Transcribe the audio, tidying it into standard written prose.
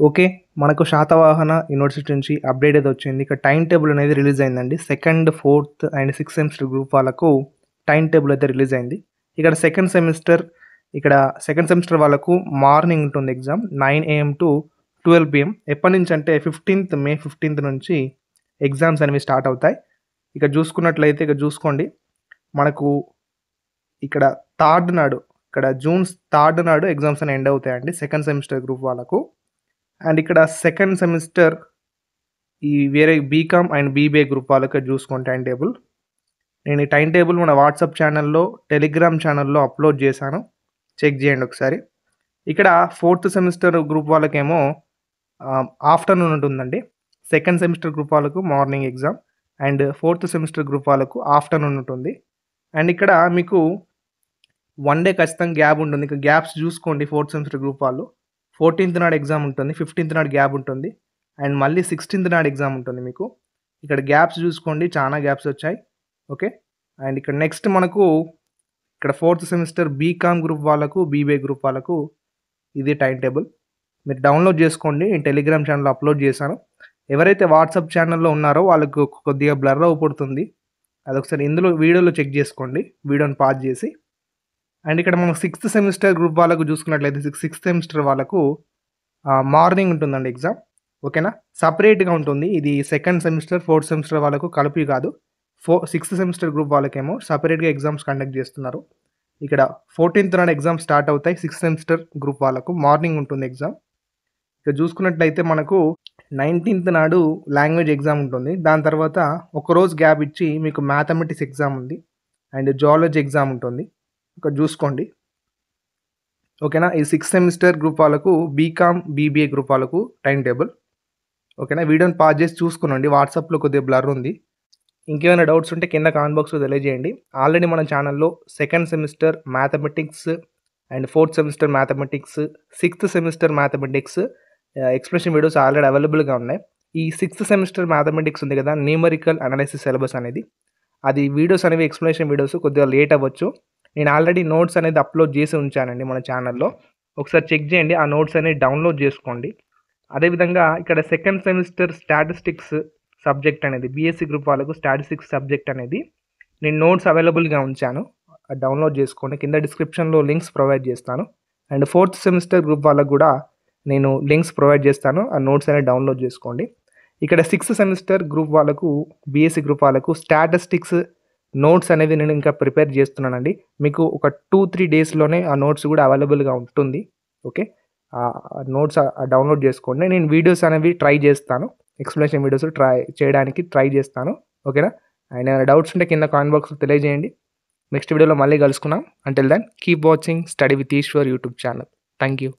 Okay. మనకు Satavahana university నుంచి update అయితే వచ్చింది. ఇక్కడ టైమ్ టేబుల్ అనేది రిలీజ్ అయిందండి. Second, fourth and sixth semester group వాళ్ళకు టైమ్ టేబుల్ అయితే రిలీజ్ అయింది. ఇక్కడ సెకండ్ సెమిస్టర్ వాళ్ళకు మార్నింగ్ ఉంటుంది ఎగ్జామ్ 9 AM టు 12 PM. ఎప్పటి నుంచి అంటే మే 15th నుంచి ఎగ్జామ్స్ అనేవి స్టార్ట్ అవుతాయి. ఇక్కడ చూసుకున్నట్లయితే ఇక్కడ చూసుకోండి. మనకు ఇక్కడ జూన్ 3 నాడు ఎగ్జామ్స్ అనేవి ఎండ్ అవుతాయండి సెకండ్ సెమిస్టర్ గ్రూప్ వాళ్ళకు. అండ్ ఇక్కడ సెకండ్ సెమిస్టర్ వేరే బీకామ్ అండ్ బీబీఏ గ్రూప్ వాళ్ళకి చూసుకోండి టైం టేబుల్. నేను ఈ టైం టేబుల్ మన వాట్సాప్ ఛానల్లో, టెలిగ్రామ్ ఛానల్లో అప్లోడ్ చేశాను. చెక్ చేయండి ఒకసారి. ఇక్కడ ఫోర్త్ సెమిస్టర్ గ్రూప్ వాళ్ళకేమో ఆఫ్టర్నూన్ ఉంటుందండి. సెకండ్ సెమిస్టర్ గ్రూప్ వాళ్ళకు morning exam and fourth semester group వాళ్ళకు ఆఫ్టర్నూన్ ఉంటుంది. అండ్ ఇక్కడ మీకు 1 డే ఖచ్చితంగా గ్యాప్ ఉంటుంది. ఇక్కడ గ్యాప్స్ చూసుకోండి. ఫోర్త్ సెమిస్టర్ గ్రూప్ వాళ్ళు 14th నాడు ఎగ్జామ్ ఉంటుంది, 15th నాడు గ్యాప్ ఉంటుంది అండ్ మళ్ళీ 16th నాడు ఎగ్జామ్ ఉంటుంది మీకు. ఇక్కడ గ్యాప్స్ చూసుకోండి, చాలా గ్యాప్స్ వచ్చాయి. ఓకే. అండ్ ఇక్కడ నెక్స్ట్ మనకు ఇక్కడ ఫోర్త్ సెమిస్టర్ బీకామ్ గ్రూప్ వాళ్ళకు, బీబీఏ గ్రూప్ వాళ్ళకు ఇది టైం టేబుల్. మీరు డౌన్లోడ్ చేసుకోండి. నేను టెలిగ్రామ్ ఛానల్లో అప్లోడ్ చేశాను. ఎవరైతే వాట్సాప్ ఛానల్లో ఉన్నారో వాళ్ళకు కొద్దిగా బ్లర్ అవుపడుతుంది. అదొకసారి వీడియోలో చెక్ చేసుకోండి, వీడియోని పాజ్ చేసి. అండ్ ఇక్కడ మనం సిక్స్త్ సెమిస్టర్ గ్రూప్ వాళ్ళకు చూసుకున్నట్లయితే సిక్స్త్ సెమిస్టర్ వాళ్ళకు మార్నింగ్ ఉంటుందండి ఎగ్జామ్. ఓకేనా, సపరేట్గా ఉంటుంది. ఇది సెకండ్ సెమిస్టర్, ఫోర్త్ సెమిస్టర్ వాళ్ళకు కలిపి కాదు. సిక్స్త్ సెమిస్టర్ గ్రూప్ వాళ్ళకేమో సపరేట్గా ఎగ్జామ్స్ కండక్ట్ చేస్తున్నారు. ఇక్కడ 14th నాడు ఎగ్జామ్ స్టార్ట్ అవుతాయి. సిక్స్త్ సెమిస్టర్ గ్రూప్ వాళ్ళకు మార్నింగ్ ఉంటుంది ఎగ్జామ్. ఇక్కడ చూసుకున్నట్లయితే మనకు 19th నాడు లాంగ్వేజ్ ఎగ్జామ్ ఉంటుంది. దాని తర్వాత ఒకరోజు గ్యాప్ ఇచ్చి మీకు మ్యాథమెటిక్స్ ఎగ్జామ్ ఉంది అండ్ జువాలజీ ఎగ్జామ్ ఉంటుంది. ఇక్కడ చూసుకోండి. ఓకేనా, ఈ సిక్స్త్ సెమిస్టర్ గ్రూప్ వాళ్ళకు, బీకామ్ బీబీఏ గ్రూప్ వాళ్ళకు టైం టేబుల్. ఓకేనా, వీడియోని పాజ్ చేసి చూసుకోనండి. వాట్సాప్లో కొద్దిగా బ్లర్ ఉంది. ఇంకేమైనా డౌట్స్ ఉంటే కింద కామెంట్ బాక్స్లో తెలియజేయండి. ఆల్రెడీ మన ఛానల్లో second semester mathematics and fourth semester mathematics, sixth semester mathematics explanation videos already అవైలబుల్గా ఉన్నాయి. ఈ సిక్స్త్ సెమిస్టర్ మ్యాథమెటిక్స్ ఉంది కదా, న్యూమరికల్ అనాలిసిస్ సిలబస్ అనేది, అది వీడియోస్ అనేవి ఎక్స్ప్లెనేషన్ వీడియోస్ కొద్దిగా లేట్ అవ్వచ్చు. నేను ఆల్రెడీ నోట్స్ అనేది అప్లోడ్ చేసి ఉంచానండి మన ఛానల్లో. ఒకసారి చెక్ చేయండి, ఆ నోట్స్ అనేది డౌన్లోడ్ చేసుకోండి. అదేవిధంగా ఇక్కడ సెకండ్ సెమిస్టర్ స్టాటిస్టిక్స్ సబ్జెక్ట్ అనేది, బీఎస్సీ గ్రూప్ వాళ్ళకు స్టాటిస్టిక్స్ సబ్జెక్ట్ అనేది నేను నోట్స్ అవైలబుల్గా ఉంచాను, డౌన్లోడ్ చేసుకోండి. కింద డిస్క్రిప్షన్లో లింక్స్ ప్రొవైడ్ చేస్తాను. అండ్ ఫోర్త్ సెమిస్టర్ గ్రూప్ వాళ్ళకు కూడా నేను లింక్స్ ప్రొవైడ్ చేస్తాను, ఆ నోట్స్ అనేది డౌన్లోడ్ చేసుకోండి. ఇక్కడ సిక్స్త్ సెమిస్టర్ గ్రూప్ వాళ్ళకు, బీఎస్సీ గ్రూప్ వాళ్ళకు స్టాటిస్టిక్స్ నోట్స్ అనేది నేను ఇంకా ప్రిపేర్ చేస్తున్నానండి. మీకు ఒక 2-3 డేస్లోనే ఆ నోట్స్ కూడా అవైలబుల్గా ఉంటుంది. ఓకే, నోట్స్ డౌన్లోడ్ చేసుకోండి. నేను వీడియోస్ అనేవి ట్రై చేస్తాను, ఎక్స్ప్లెనేషన్ వీడియోస్ చేయడానికి ట్రై చేస్తాను. ఓకేనా, అండ్ ఏమైనా డౌట్స్ ఉంటే కింద కామెంట్ బాక్స్లో తెలియజేయండి. నెక్స్ట్ వీడియోలో మళ్ళీ కలుసుకుందాం. Until then keep watching study with Eshwar YouTube channel. Thank you.